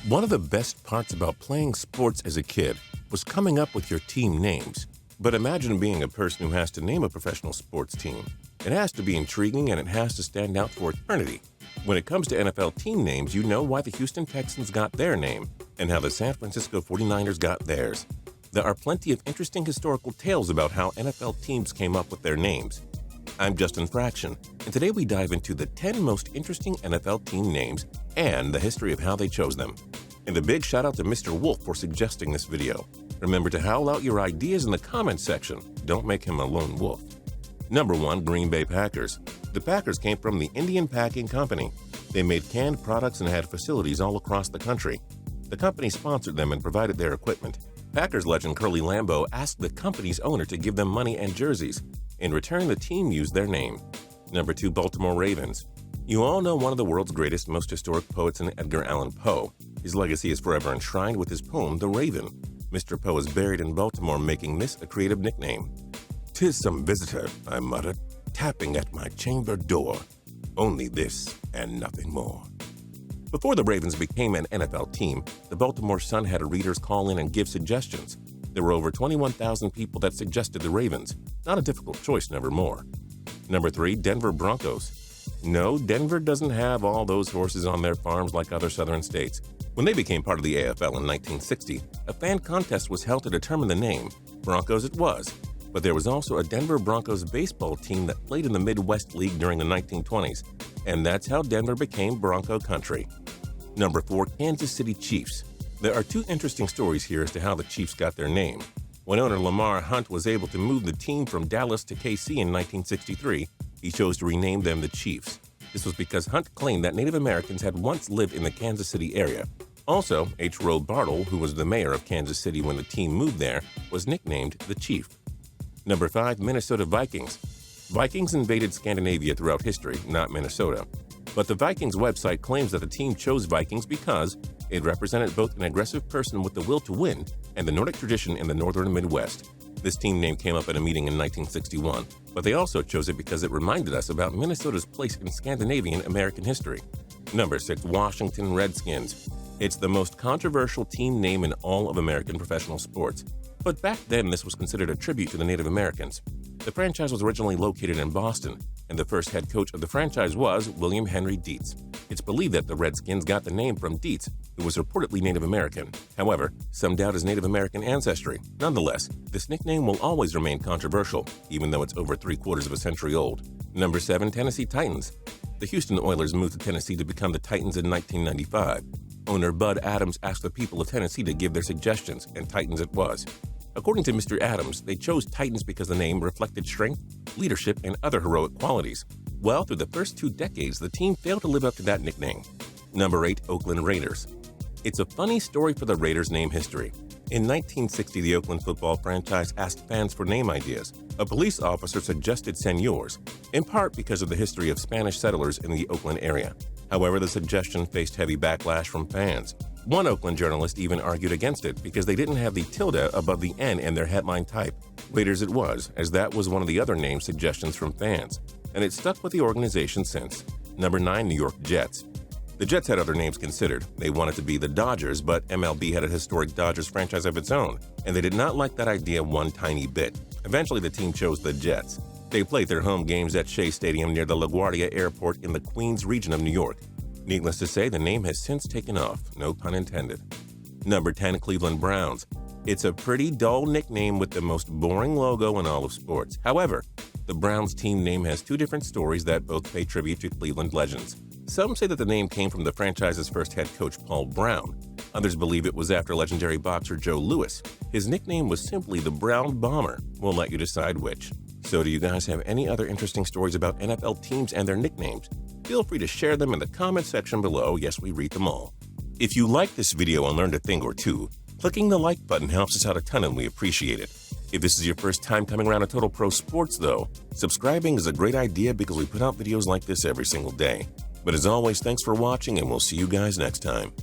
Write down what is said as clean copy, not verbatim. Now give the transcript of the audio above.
One of the best parts about playing sports as a kid was coming up with your team names. But imagine being a person who has to name a professional sports team. It has to be intriguing and it has to stand out for eternity. When it comes to NFL team names, you know why the Houston Texans got their name and how the San Francisco 49ers got theirs. There are plenty of interesting historical tales about how NFL teams came up with their names. I'm Justin Fraction, and today we dive into the 10 most interesting NFL team names and the history of how they chose them. And a big shout out to Mr. Wolf for suggesting this video. Remember to howl out your ideas in the comments section. Don't make him a lone wolf. Number 1. Green Bay Packers. The Packers came from the Indian Packing Company. They made canned products and had facilities all across the country. The company sponsored them and provided their equipment. Packers legend Curly Lambeau asked the company's owner to give them money and jerseys. In return, the team used their name. Number 2. Baltimore Ravens. You all know one of the world's greatest, most historic poets in Edgar Allan Poe. His legacy is forever enshrined with his poem, The Raven. Mr. Poe is buried in Baltimore, making this a creative nickname. "'Tis some visitor," I muttered, "tapping at my chamber door. Only this and nothing more." Before the Ravens became an NFL team, the Baltimore Sun had readers call in and give suggestions. There were over 21,000 people that suggested the Ravens. Not a difficult choice, never more. Number 3. Denver Broncos. No, Denver doesn't have all those horses on their farms like other southern states. When they became part of the AFL in 1960, a fan contest was held to determine the name. Broncos it was. But there was also a Denver Broncos baseball team that played in the Midwest League during the 1920s. And that's how Denver became Bronco Country. Number 4. Kansas City Chiefs. There are 2 interesting stories here as to how the Chiefs got their name. When owner Lamar Hunt was able to move the team from Dallas to KC in 1963, he chose to rename them the Chiefs. This was because Hunt claimed that Native Americans had once lived in the Kansas City area. Also, H. Roe Bartle, who was the mayor of Kansas City when the team moved there, was nicknamed the Chief. Number 5. Minnesota Vikings. Vikings invaded Scandinavia throughout history, not Minnesota. But the Vikings website claims that the team chose Vikings because it represented both an aggressive person with the will to win and the Nordic tradition in the northern Midwest. This team name came up at a meeting in 1961, but they also chose it because it reminded us about Minnesota's place in Scandinavian American history. Number 6. Washington Redskins. It's the most controversial team name in all of American professional sports. But back then, this was considered a tribute to the Native Americans. The franchise was originally located in Boston, and the first head coach of the franchise was William Henry Dietz. It's believed that the Redskins got the name from Dietz, who was reportedly Native American. However, some doubt his Native American ancestry. Nonetheless, this nickname will always remain controversial, even though it's over 3/4 of a century old. Number 7. Tennessee Titans. The Houston Oilers moved to Tennessee to become the Titans in 1995. Owner Bud Adams asked the people of Tennessee to give their suggestions, and Titans it was. According to Mr. Adams, they chose Titans because the name reflected strength, leadership, and other heroic qualities. Well, through the first 2 decades, the team failed to live up to that nickname. Number 8. Oakland Raiders. It's a funny story for the Raiders' name history. In 1960, the Oakland football franchise asked fans for name ideas. A police officer suggested Senors, in part because of the history of Spanish settlers in the Oakland area. However, the suggestion faced heavy backlash from fans. One Oakland journalist even argued against it because they didn't have the tilde above the N in their headline type. Raiders it was, as that was one of the other name suggestions from fans, and it stuck with the organization since. Number 9. New York Jets. The Jets had other names considered. They wanted to be the Dodgers, but MLB had a historic Dodgers franchise of its own, and they did not like that idea one tiny bit. Eventually, the team chose the Jets. They played their home games at Shea Stadium near the LaGuardia Airport in the Queens region of New York. Needless to say, the name has since taken off, no pun intended. Number 10. Cleveland Browns. It's a pretty dull nickname with the most boring logo in all of sports. However, the Browns team name has 2 different stories that both pay tribute to Cleveland legends. Some say that the name came from the franchise's first head coach, Paul Brown. Others believe it was after legendary boxer Joe Louis. His nickname was simply the Brown Bomber. We'll let you decide which. So do you guys have any other interesting stories about NFL teams and their nicknames? Feel free to share them in the comment section below. Yes, we read them all. If you liked this video and learned a thing or two, clicking the like button helps us out a ton and we appreciate it. If this is your first time coming around to Total Pro Sports though, subscribing is a great idea because we put out videos like this every single day. But as always, thanks for watching and we'll see you guys next time.